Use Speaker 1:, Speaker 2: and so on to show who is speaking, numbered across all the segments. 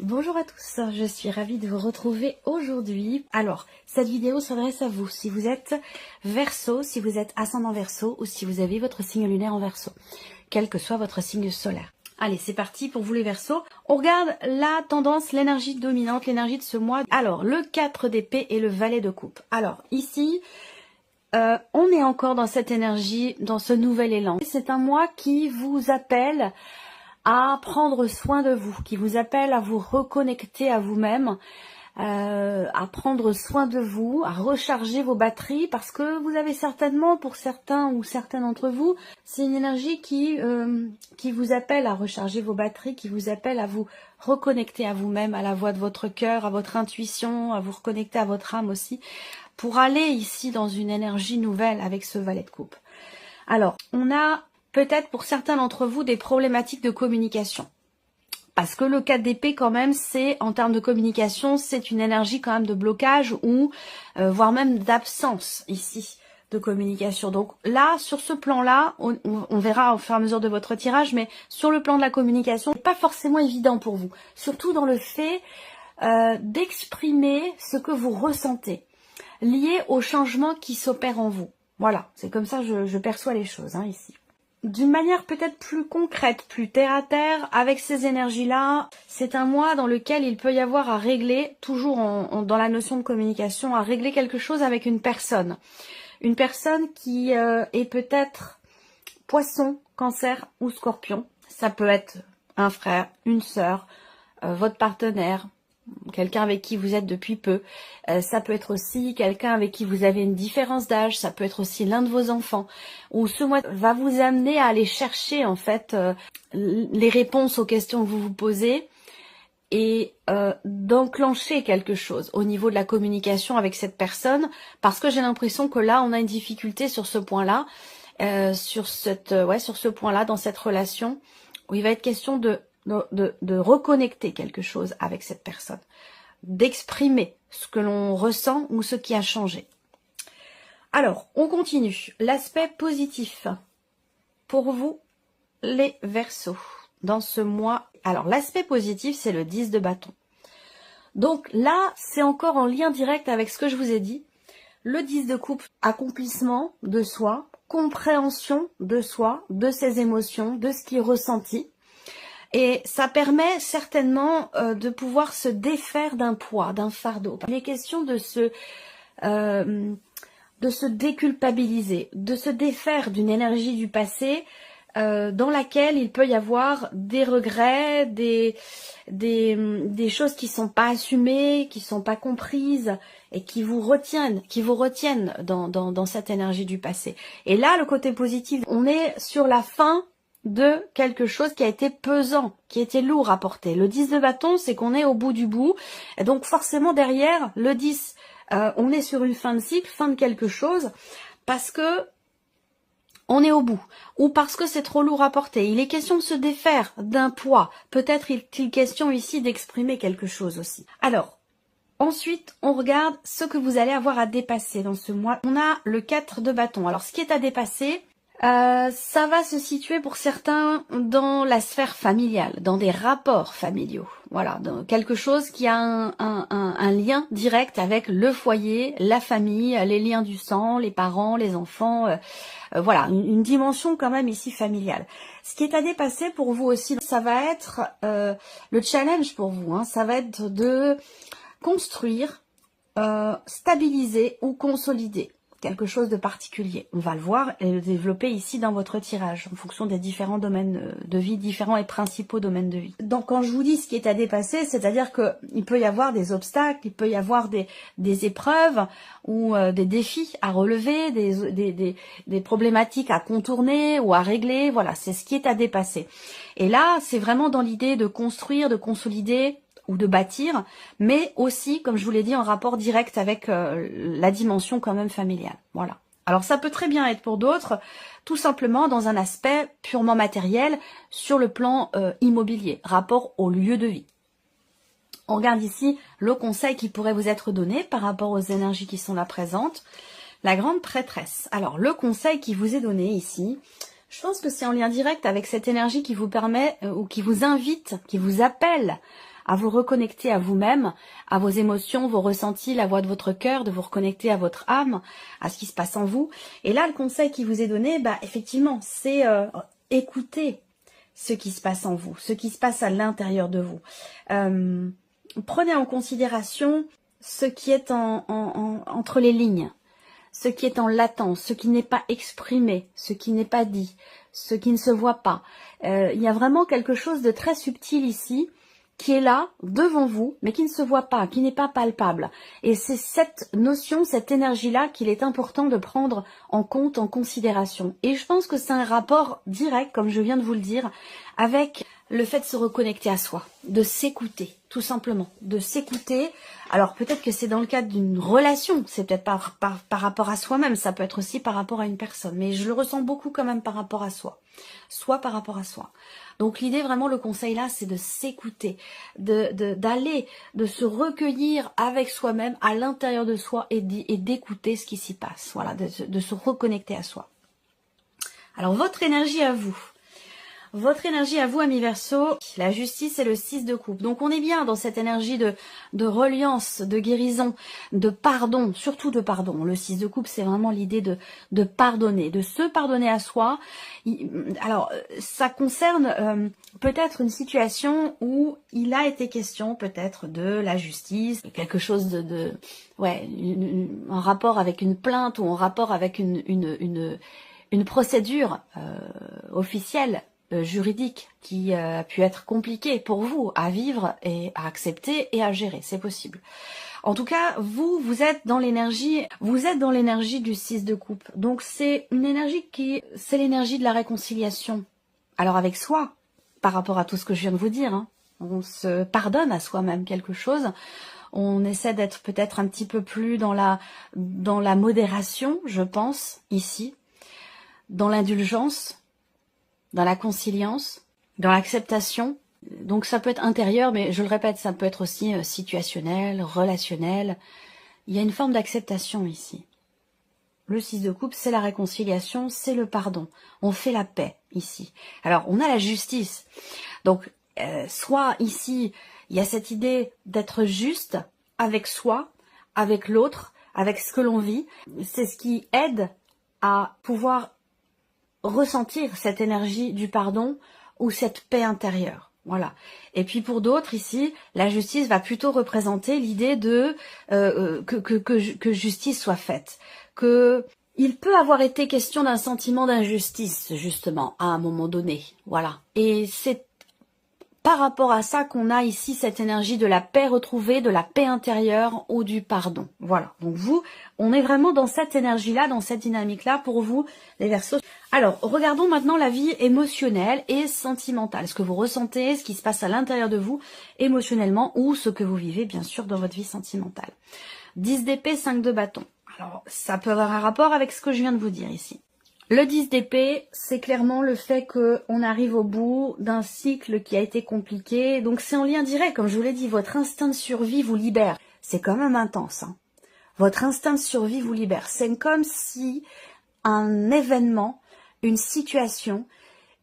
Speaker 1: Bonjour à tous, je suis ravie de vous retrouver aujourd'hui. Alors, cette vidéo s'adresse à vous, si vous êtes Verseau, si vous êtes ascendant Verseau ou si vous avez votre signe lunaire en Verseau, quel que soit votre signe solaire. Allez, c'est parti pour vous les Verseaux. On regarde la tendance, l'énergie dominante, l'énergie de ce mois. Alors, le 4 d'épée et le valet de coupe. Alors, ici, on est encore dans cette énergie, dans ce nouvel élan. C'est un mois qui vous appelle à prendre soin de vous, qui vous appelle à vous reconnecter à vous-même, à prendre soin de vous, à recharger vos batteries, parce que vous avez certainement, pour certains ou certains d'entre vous, c'est une énergie qui vous appelle à recharger vos batteries, qui vous appelle à vous reconnecter à vous-même, à la voix de votre cœur, à votre intuition, à vous reconnecter à votre âme aussi, pour aller ici dans une énergie nouvelle avec ce valet de coupe. Alors, on a peut-être pour certains d'entre vous des problématiques de communication. Parce que le 4 d'épée quand même, c'est en termes de communication, c'est une énergie quand même de blocage ou voire même d'absence ici de communication. Donc là, sur ce plan-là, on verra au fur et à mesure de votre tirage, mais sur le plan de la communication, c'est pas forcément évident pour vous. Surtout dans le fait d'exprimer ce que vous ressentez, lié au changement qui s'opère en vous. Voilà, c'est comme ça que je perçois les choses ici. D'une manière peut-être plus concrète, plus terre à terre, avec ces énergies-là, c'est un mois dans lequel il peut y avoir à régler, toujours dans la notion de communication, à régler quelque chose avec une personne. Une personne qui est peut-être poisson, cancer ou scorpion. Ça peut être un frère, une sœur, votre partenaire, quelqu'un avec qui vous êtes depuis peu. Ça peut être aussi quelqu'un avec qui vous avez une différence d'âge, ça peut être aussi l'un de vos enfants. Ou ce mois va vous amener à aller chercher en fait les réponses aux questions que vous vous posez et d'enclencher quelque chose au niveau de la communication avec cette personne, parce que j'ai l'impression que là on a une difficulté sur ce point-là, sur ce point-là dans cette relation où il va être question de reconnecter quelque chose avec cette personne, d'exprimer ce que l'on ressent ou ce qui a changé. Alors, on continue. L'aspect positif pour vous, les Verseaux, dans ce mois. Alors, l'aspect positif, c'est le 10 de bâton. Donc là, c'est encore en lien direct avec ce que je vous ai dit. Le 10 de coupe, accomplissement de soi, compréhension de soi, de ses émotions, de ce qui est ressenti. Et ça permet certainement de pouvoir se défaire d'un poids, d'un fardeau. Il est question de se déculpabiliser, de se défaire d'une énergie du passé dans laquelle il peut y avoir des regrets, des choses qui sont pas assumées, qui sont pas comprises et qui vous retiennent dans cette énergie du passé. Et là, le côté positif, on est sur la fin de quelque chose qui a été pesant, qui était lourd à porter. Le 10 de bâton, c'est qu'on est au bout du bout. Et donc forcément derrière, le 10, on est sur une fin de cycle, fin de quelque chose, parce que on est au bout, ou parce que c'est trop lourd à porter. Il est question de se défaire d'un poids. Peut-être est-il question ici d'exprimer quelque chose aussi. Alors, ensuite, on regarde ce que vous allez avoir à dépasser dans ce mois. On a le 4 de bâton. Alors, ce qui est à dépasser, ça va se situer pour certains dans la sphère familiale, dans des rapports familiaux. Voilà, dans quelque chose qui a un lien direct avec le foyer, la famille, les liens du sang, les parents, les enfants. Voilà, une dimension quand même ici familiale. Ce qui est à dépasser pour vous aussi, ça va être le challenge pour vous. Ça va être de construire, stabiliser ou consolider quelque chose de particulier. On va le voir et le développer ici dans votre tirage, en fonction des différents domaines de vie, différents et principaux domaines de vie. Donc quand je vous dis ce qui est à dépasser, c'est-à-dire que il peut y avoir des obstacles, il peut y avoir des épreuves ou des défis à relever, des problématiques à contourner ou à régler. Voilà, c'est ce qui est à dépasser. Et là, c'est vraiment dans l'idée de construire, de consolider, ou de bâtir, mais aussi, comme je vous l'ai dit, en rapport direct avec la dimension quand même familiale. Voilà. Alors ça peut très bien être pour d'autres, tout simplement dans un aspect purement matériel, sur le plan immobilier, rapport au lieu de vie. On regarde ici le conseil qui pourrait vous être donné par rapport aux énergies qui sont là présentes. La grande prêtresse. Alors le conseil qui vous est donné ici, je pense que c'est en lien direct avec cette énergie qui vous permet ou qui vous invite, qui vous appelle à vous reconnecter à vous-même, à vos émotions, vos ressentis, la voix de votre cœur, de vous reconnecter à votre âme, à ce qui se passe en vous. Et là, le conseil qui vous est donné, effectivement, c'est écouter ce qui se passe en vous, ce qui se passe à l'intérieur de vous. Prenez en considération ce qui est entre les lignes, ce qui est en latence, ce qui n'est pas exprimé, ce qui n'est pas dit, ce qui ne se voit pas. Il y a vraiment quelque chose de très subtil ici, qui est là, devant vous, mais qui ne se voit pas, qui n'est pas palpable. Et c'est cette notion, cette énergie-là qu'il est important de prendre en compte, en considération. Et je pense que c'est un rapport direct, comme je viens de vous le dire, avec le fait de se reconnecter à soi, de s'écouter, tout simplement, de s'écouter. Alors peut-être que c'est dans le cadre d'une relation, c'est peut-être par rapport à soi-même, ça peut être aussi par rapport à une personne, mais je le ressens beaucoup quand même par rapport à soi, soit par rapport à soi. Donc l'idée vraiment, le conseil là, c'est de s'écouter, de se recueillir avec soi-même, à l'intérieur de soi et d'écouter ce qui s'y passe, voilà, de se reconnecter à soi. Alors votre énergie à vous. Votre énergie à vous, amis Verseau, la justice et le 6 de coupe. Donc on est bien dans cette énergie de reliance, de guérison, de pardon, surtout de pardon. Le 6 de coupe, c'est vraiment l'idée de pardonner, de se pardonner à soi. Alors ça concerne peut-être une situation où il a été question peut-être de la justice, quelque chose en rapport avec une plainte ou en rapport avec une procédure officielle, juridique, qui a pu être compliqué pour vous à vivre et à accepter et à gérer, c'est possible. En tout cas, vous êtes dans l'énergie, du 6 de coupe. Donc c'est une énergie c'est l'énergie de la réconciliation. Alors avec soi, par rapport à tout ce que je viens de vous dire, hein, on se pardonne à soi-même quelque chose. On essaie d'être peut-être un petit peu plus dans la modération, je pense, ici, dans l'indulgence, dans la conciliance, dans l'acceptation. Donc ça peut être intérieur, mais je le répète, ça peut être aussi situationnel, relationnel. Il y a une forme d'acceptation ici. Le 6 de coupe, c'est la réconciliation, c'est le pardon. On fait la paix ici. Alors, on a la justice. Donc, soit ici, il y a cette idée d'être juste avec soi, avec l'autre, avec ce que l'on vit. C'est ce qui aide à pouvoir ressentir cette énergie du pardon ou cette paix intérieure. Voilà. Et puis pour d'autres ici, la justice va plutôt représenter l'idée de que justice soit faite. Que il peut avoir été question d'un sentiment d'injustice, justement, à un moment donné. Voilà. Et c'est par rapport à ça qu'on a ici cette énergie de la paix retrouvée, de la paix intérieure ou du pardon. Voilà. Donc vous, on est vraiment dans cette énergie-là, dans cette dynamique-là pour vous, les Verseaux. Alors, regardons maintenant la vie émotionnelle et sentimentale. Ce que vous ressentez, ce qui se passe à l'intérieur de vous, émotionnellement, ou ce que vous vivez, bien sûr, dans votre vie sentimentale. 10 d'épée, 5 de bâton. Alors, ça peut avoir un rapport avec ce que je viens de vous dire ici. Le 10 d'épée, c'est clairement le fait qu'on arrive au bout d'un cycle qui a été compliqué. Donc c'est en lien direct, comme je vous l'ai dit, votre instinct de survie vous libère. C'est quand même intense, hein. Votre instinct de survie vous libère. C'est comme si un événement, une situation,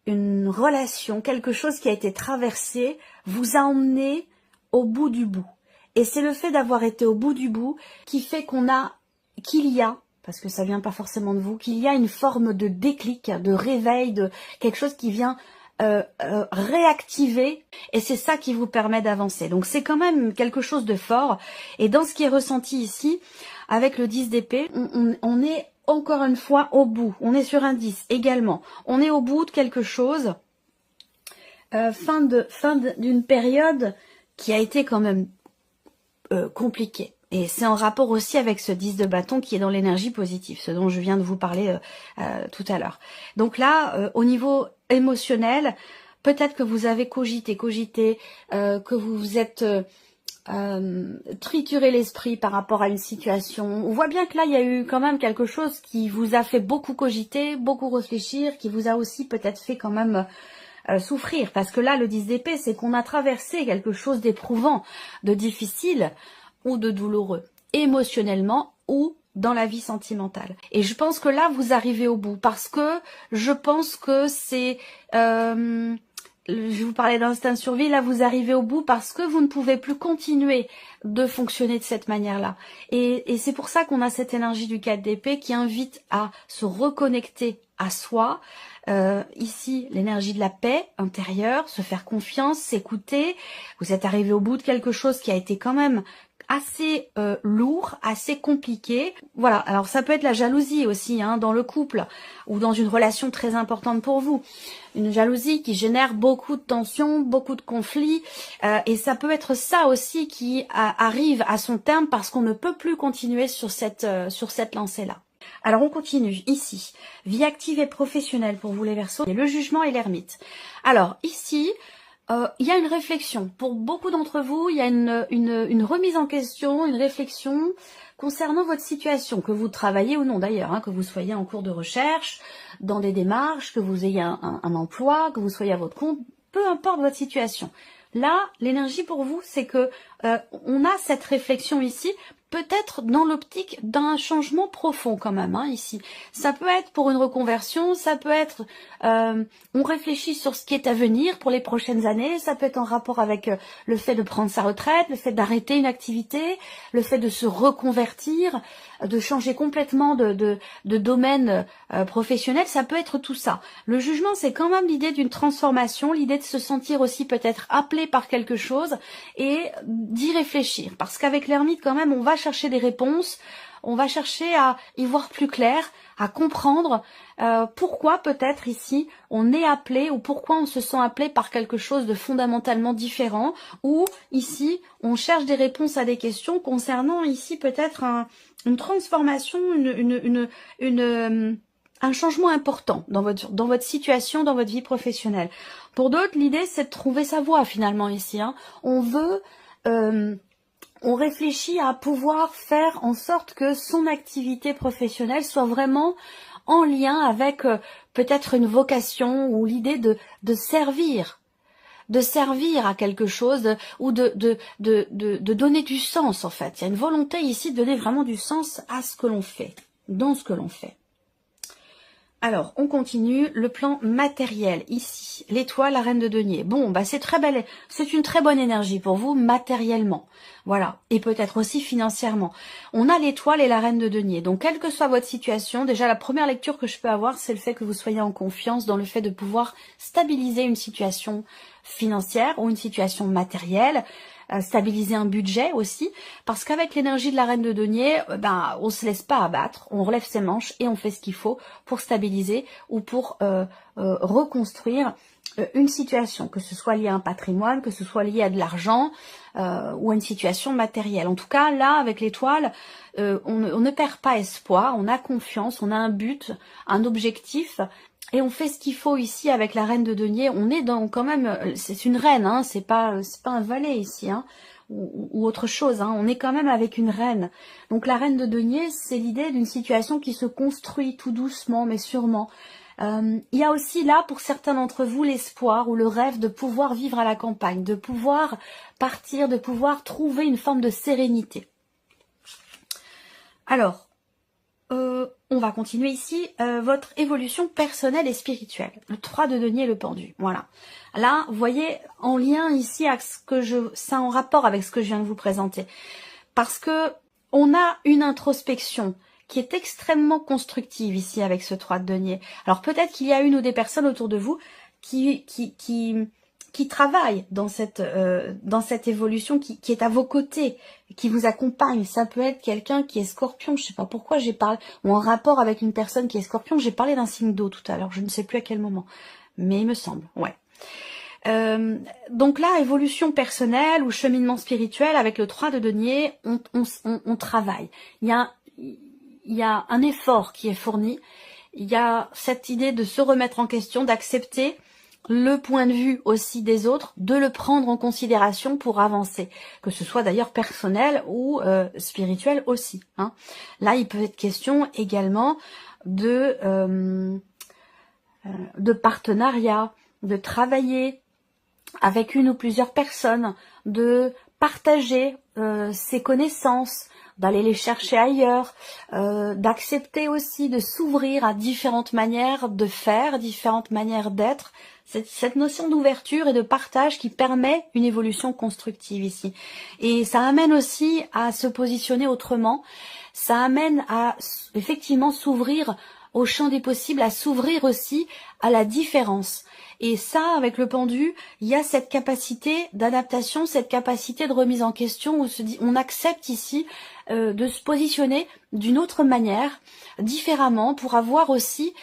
Speaker 1: une relation, quelque chose qui a été traversé, vous a emmené au bout du bout. Et c'est le fait d'avoir été au bout du bout qui fait qu'il y a, parce que ça vient pas forcément de vous, qu'il y a une forme de déclic, de réveil, de quelque chose qui vient réactiver, et c'est ça qui vous permet d'avancer. Donc c'est quand même quelque chose de fort, et dans ce qui est ressenti ici, avec le 10 d'épée, on est encore une fois au bout, on est sur un 10 également, on est au bout de quelque chose, fin d'une période qui a été quand même compliquée. Et c'est en rapport aussi avec ce 10 de bâton qui est dans l'énergie positive, ce dont je viens de vous parler tout à l'heure. Donc là, au niveau émotionnel, peut-être que vous avez cogité, que vous vous êtes trituré l'esprit par rapport à une situation. On voit bien que là, il y a eu quand même quelque chose qui vous a fait beaucoup cogiter, beaucoup réfléchir, qui vous a aussi peut-être fait quand même souffrir. Parce que là, le 10 d'épée, c'est qu'on a traversé quelque chose d'éprouvant, de difficile, ou de douloureux, émotionnellement ou dans la vie sentimentale. Et je pense que là, vous arrivez au bout, parce que je pense que c'est je vous parlais d'instinct de survie, là vous arrivez au bout parce que vous ne pouvez plus continuer de fonctionner de cette manière-là. Et c'est pour ça qu'on a cette énergie du 4 d'épée qui invite à se reconnecter à soi. Ici, l'énergie de la paix intérieure, se faire confiance, s'écouter. Vous êtes arrivé au bout de quelque chose qui a été quand même assez lourd, assez compliqué. Voilà, alors ça peut être la jalousie aussi hein, dans le couple ou dans une relation très importante pour vous. Une jalousie qui génère beaucoup de tensions, beaucoup de conflits et ça peut être ça aussi qui arrive à son terme parce qu'on ne peut plus continuer sur cette lancée-là. Alors on continue ici, vie active et professionnelle pour vous les Verseaux, le jugement et l'ermite. Alors ici, il y a une réflexion. Pour beaucoup d'entre vous, il y a une remise en question, une réflexion concernant votre situation, que vous travaillez ou non d'ailleurs, hein, que vous soyez en cours de recherche, dans des démarches, que vous ayez un emploi, que vous soyez à votre compte, peu importe votre situation. Là, l'énergie pour vous, c'est que on a cette réflexion ici, peut-être dans l'optique d'un changement profond quand même, hein, ici. Ça peut être pour une reconversion, ça peut être, on réfléchit sur ce qui est à venir pour les prochaines années, ça peut être en rapport avec le fait de prendre sa retraite, le fait d'arrêter une activité, le fait de se reconvertir, de changer complètement de domaine professionnel, ça peut être tout ça. Le jugement, c'est quand même l'idée d'une transformation, l'idée de se sentir aussi peut-être appelé par quelque chose et d'y réfléchir. Parce qu'avec l'ermite, quand même, on va chercher des réponses, on va chercher à y voir plus clair, à comprendre pourquoi peut-être ici on est appelé ou pourquoi on se sent appelé par quelque chose de fondamentalement différent, ou ici on cherche des réponses à des questions concernant ici peut-être une transformation, un changement important dans votre situation, dans votre vie professionnelle. Pour d'autres, l'idée c'est de trouver sa voie finalement ici. Hein. On réfléchit à pouvoir faire en sorte que son activité professionnelle soit vraiment en lien avec peut-être une vocation ou l'idée de servir à quelque chose ou de donner du sens en fait. Il y a une volonté ici de donner vraiment du sens à ce que l'on fait, dans ce que l'on fait. Alors, on continue, le plan matériel, ici, l'étoile, la reine de denier. Bon, bah c'est très belle, c'est une très bonne énergie pour vous, matériellement. Voilà, et peut-être aussi financièrement. On a l'étoile et la reine de denier. Donc, quelle que soit votre situation, déjà la première lecture que je peux avoir, c'est le fait que vous soyez en confiance dans le fait de pouvoir stabiliser une situation financière ou une situation matérielle, stabiliser un budget aussi, parce qu'avec l'énergie de la reine de denier, ben on se laisse pas abattre, on relève ses manches et on fait ce qu'il faut pour stabiliser ou pour reconstruire une situation, que ce soit lié à un patrimoine, que ce soit lié à de l'argent ou à une situation matérielle. En tout cas, là, avec l'étoile, on ne perd pas espoir, on a confiance, on a un but, un objectif. Et on fait ce qu'il faut ici avec la reine de denier. On est dans quand même, c'est une reine, hein, c'est pas un valet ici, hein, ou autre chose. Hein, on est quand même avec une reine. Donc la reine de denier, c'est l'idée d'une situation qui se construit tout doucement, mais sûrement. Il y a aussi là, pour certains d'entre vous, l'espoir ou le rêve de pouvoir vivre à la campagne, de pouvoir partir, de pouvoir trouver une forme de sérénité. Alors, on va continuer ici, votre évolution personnelle et spirituelle. Le 3 de denier et le pendu. Voilà. Là, vous voyez, en lien ici avec ça en rapport avec ce que je viens de vous présenter. Parce que on a une introspection qui est extrêmement constructive ici avec ce 3 de denier. Alors peut-être qu'il y a une ou des personnes autour de vous qui travaille dans cette évolution, qui est à vos côtés, qui vous accompagne. Ça peut être quelqu'un qui est scorpion, je sais pas pourquoi j'ai parlé, ou en rapport avec une personne qui est scorpion. J'ai parlé d'un signe d'eau tout à l'heure, je ne sais plus à quel moment, mais il me semble, ouais. Donc là, évolution personnelle ou cheminement spirituel, avec le 3 de denier, on travaille. Il y a un effort qui est fourni, il y a cette idée de se remettre en question, d'accepter le point de vue aussi des autres, de le prendre en considération pour avancer, que ce soit d'ailleurs personnel ou spirituel aussi. Hein. Là, il peut être question également de partenariat, de travailler avec une ou plusieurs personnes, de partager ses connaissances, d'aller les chercher ailleurs, d'accepter aussi de s'ouvrir à différentes manières de faire, différentes manières d'être. Cette notion d'ouverture et de partage qui permet une évolution constructive ici. Et ça amène aussi à se positionner autrement, ça amène à effectivement s'ouvrir au champ des possibles, à s'ouvrir aussi à la différence. Et ça, avec le pendu, il y a cette capacité d'adaptation, cette capacité de remise en question où on accepte ici de se positionner d'une autre manière, différemment, pour avoir aussi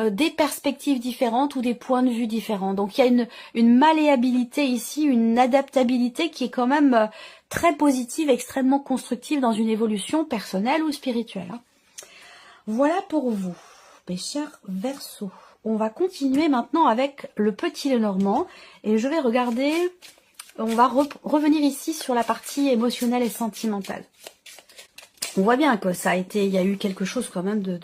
Speaker 1: des perspectives différentes ou des points de vue différents. Donc il y a une malléabilité ici, une adaptabilité qui est quand même très positive, extrêmement constructive dans une évolution personnelle ou spirituelle. Voilà pour vous, mes chers Verseaux. On va continuer maintenant avec le petit Lenormand et je vais regarder, on va revenir ici sur la partie émotionnelle et sentimentale. On voit bien que ça a été, il y a eu quelque chose quand même de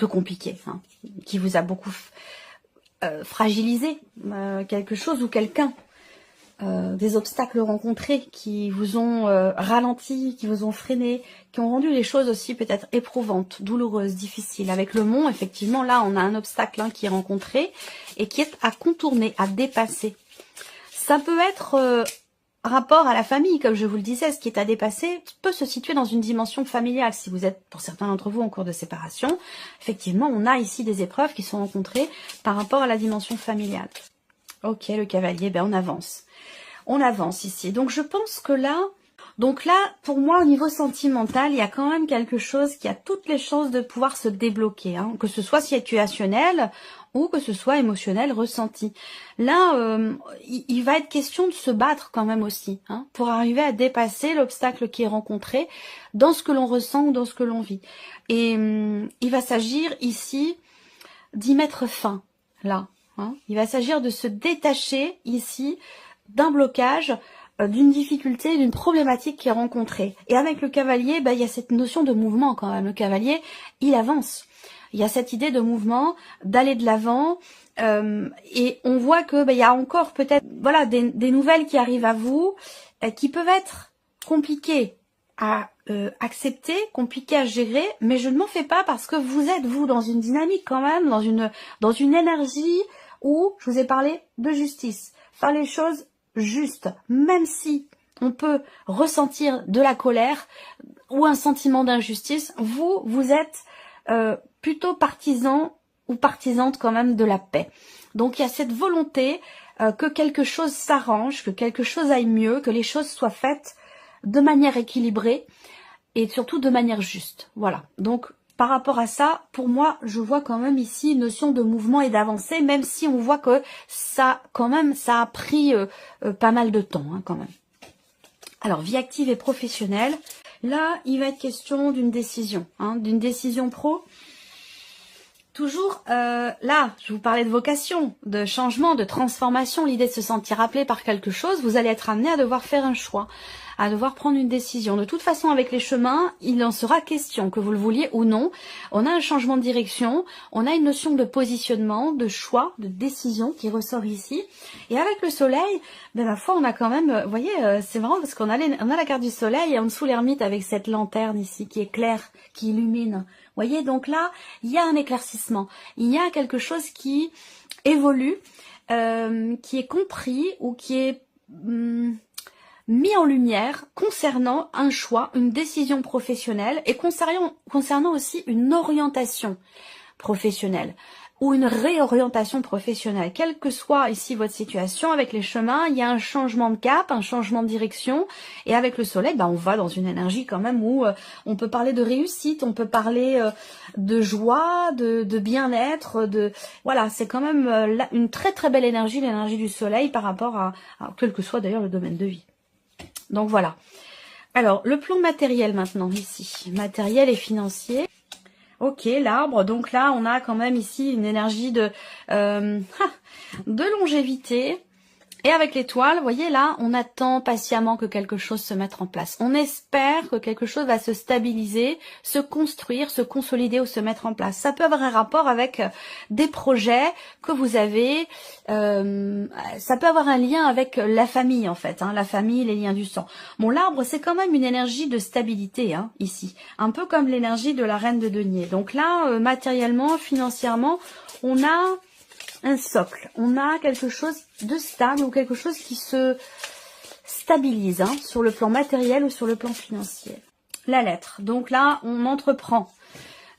Speaker 1: compliqué, hein, qui vous a beaucoup fragilisé, quelque chose ou quelqu'un. Des obstacles rencontrés qui vous ont ralenti, qui vous ont freiné, qui ont rendu les choses aussi peut-être éprouvantes, douloureuses, difficiles. Avec le mont, effectivement, là, on a un obstacle qui est rencontré et qui est à contourner, à dépasser. Ça peut être rapport à la famille, comme je vous le disais, ce qui est à dépasser peut se situer dans une dimension familiale. Si vous êtes, pour certains d'entre vous, en cours de séparation, effectivement, on a ici des épreuves qui sont rencontrées par rapport à la dimension familiale. Ok, le cavalier, ben on avance. On avance ici. Donc je pense que là, pour moi, au niveau sentimental, il y a quand même quelque chose qui a toutes les chances de pouvoir se débloquer, hein, que ce soit situationnel ou que ce soit émotionnel, ressenti. Là, il va être question de se battre quand même aussi, hein, pour arriver à dépasser l'obstacle qui est rencontré dans ce que l'on ressent ou dans ce que l'on vit. Et il va s'agir ici d'y mettre fin, là. Hein. Il va s'agir de se détacher ici d'un blocage, d'une difficulté, d'une problématique qui est rencontrée. Et avec le cavalier, il y a cette notion de mouvement quand même. Le cavalier, il avance. Il y a cette idée de mouvement, d'aller de l'avant. Et on voit que il y a encore peut-être voilà, des nouvelles qui arrivent à vous, qui peuvent être compliquées à accepter, compliquées à gérer, mais je ne m'en fais pas parce que vous êtes, vous, dans une dynamique quand même, dans une énergie où je vous ai parlé de justice. Faire les choses juste, même si on peut ressentir de la colère ou un sentiment d'injustice, vous êtes plutôt partisan ou partisante quand même de la paix. Donc il y a cette volonté que quelque chose s'arrange, que quelque chose aille mieux, que les choses soient faites de manière équilibrée et surtout de manière juste. Voilà, donc par rapport à ça, pour moi, je vois quand même ici une notion de mouvement et d'avancée, même si on voit que ça, quand même, ça a pris pas mal de temps, hein, quand même. Alors, vie active et professionnelle. Là, il va être question d'une décision, hein, d'une décision pro. Toujours, là, je vous parlais de vocation, de changement, de transformation, l'idée de se sentir appelé par quelque chose. Vous allez être amené à devoir faire un choix, à devoir prendre une décision. De toute façon, avec les chemins, il en sera question, que vous le vouliez ou non. On a un changement de direction, on a une notion de positionnement, de choix, de décision qui ressort ici. Et avec le soleil, ma foi, on a quand même, vous voyez, c'est marrant parce qu'on a la carte du soleil et en dessous l'ermite avec cette lanterne ici qui est claire, qui illumine. Vous voyez, donc là, il y a un éclaircissement. Il y a quelque chose qui évolue, qui est compris ou qui est mis en lumière concernant un choix, une décision professionnelle et concernant aussi une orientation professionnelle ou une réorientation professionnelle. Quelle que soit ici votre situation avec les chemins, il y a un changement de cap, un changement de direction. Et avec le soleil, on va dans une énergie quand même où on peut parler de réussite, on peut parler de joie, de bien-être, voilà, c'est quand même une très très belle énergie, l'énergie du soleil par rapport à quel que soit d'ailleurs le domaine de vie. Donc voilà. Alors, le plan matériel maintenant ici, matériel et financier. Ok, l'arbre, donc là on a quand même ici une énergie de longévité Et avec l'étoile, vous voyez là, on attend patiemment que quelque chose se mette en place. On espère que quelque chose va se stabiliser, se construire, se consolider ou se mettre en place. Ça peut avoir un rapport avec des projets que vous avez. Ça peut avoir un lien avec la famille en fait, hein, la famille, les liens du sang. Bon, l'arbre, c'est quand même une énergie de stabilité hein, ici, un peu comme l'énergie de la reine de denier. Donc là, matériellement, financièrement, on a un socle, on a quelque chose de stable ou quelque chose qui se stabilise hein, sur le plan matériel ou sur le plan financier. La lettre, donc là on entreprend,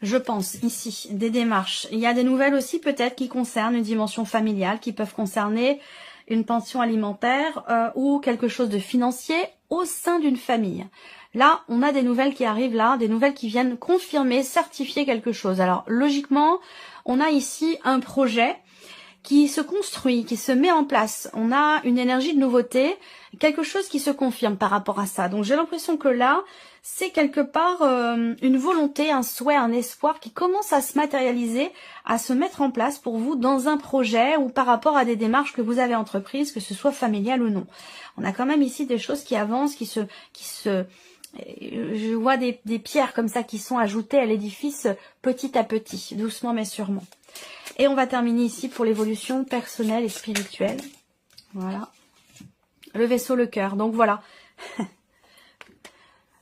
Speaker 1: je pense ici, des démarches. Il y a des nouvelles aussi peut-être qui concernent une dimension familiale, qui peuvent concerner une pension alimentaire ou quelque chose de financier au sein d'une famille. Là, on a des nouvelles qui arrivent là, des nouvelles qui viennent confirmer, certifier quelque chose. Alors logiquement, on a ici un projet qui se construit, qui se met en place. On a une énergie de nouveauté, quelque chose qui se confirme par rapport à ça. Donc j'ai l'impression que là, c'est quelque part une volonté, un souhait, un espoir qui commence à se matérialiser, à se mettre en place pour vous dans un projet ou par rapport à des démarches que vous avez entreprises, que ce soit familial ou non. On a quand même ici des choses qui avancent, je vois des pierres comme ça qui sont ajoutées à l'édifice petit à petit, doucement mais sûrement. Et on va terminer ici pour l'évolution personnelle et spirituelle. Voilà. Le vaisseau, le cœur. Donc voilà.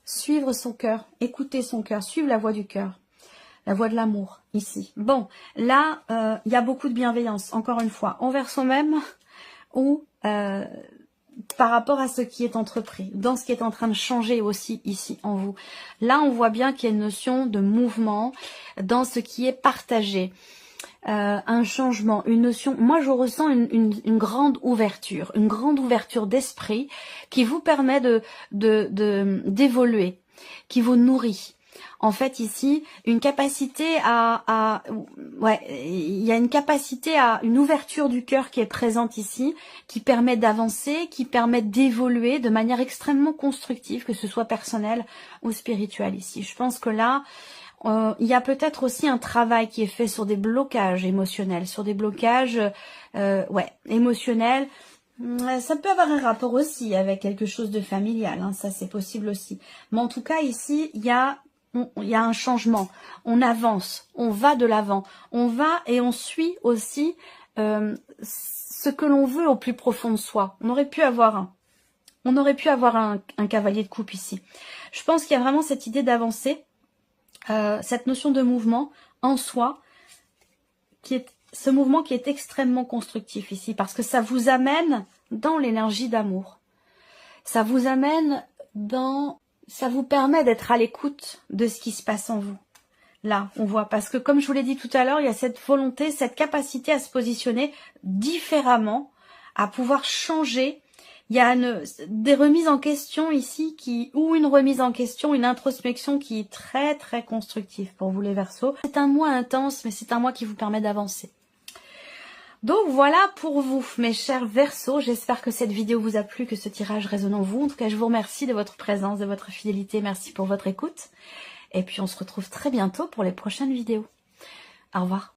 Speaker 1: Suivre son cœur, écouter son cœur, suivre la voie du cœur. La voie de l'amour, ici. Bon, là, il y a beaucoup de bienveillance, encore une fois, envers soi-même ou par rapport à ce qui est entrepris, dans ce qui est en train de changer aussi ici en vous. Là, on voit bien qu'il y a une notion de mouvement dans ce qui est partagé. Un changement, une notion, moi je ressens une grande ouverture d'esprit qui vous permet d'évoluer, qui vous nourrit. En fait ici, une capacité il y a une capacité une ouverture du cœur qui est présente ici, qui permet d'avancer, qui permet d'évoluer de manière extrêmement constructive, que ce soit personnel ou spirituel ici. Je pense que là, il y a peut-être aussi un travail qui est fait sur des blocages émotionnels, sur des blocages émotionnels. Ça peut avoir un rapport aussi avec quelque chose de familial, hein, ça c'est possible aussi. Mais en tout cas ici, il y a un changement, on avance, on va de l'avant, on va et on suit aussi ce que l'on veut au plus profond de soi. On aurait pu avoir un cavalier de coupe ici. Je pense qu'il y a vraiment cette idée d'avancer. Cette notion de mouvement en soi, ce mouvement qui est extrêmement constructif ici, parce que ça vous amène dans l'énergie d'amour. Ça vous amène ça vous permet d'être à l'écoute de ce qui se passe en vous. Là, on voit, parce que comme je vous l'ai dit tout à l'heure, il y a cette volonté, cette capacité à se positionner différemment, à pouvoir changer. Il y a des remises en question ici, une remise en question, une introspection qui est très très constructive pour vous les Verseaux. C'est un mois intense, mais c'est un mois qui vous permet d'avancer. Donc voilà pour vous, mes chers Verseaux. J'espère que cette vidéo vous a plu, que ce tirage résonne en vous. En tout cas, je vous remercie de votre présence, de votre fidélité. Merci pour votre écoute. Et puis on se retrouve très bientôt pour les prochaines vidéos. Au revoir.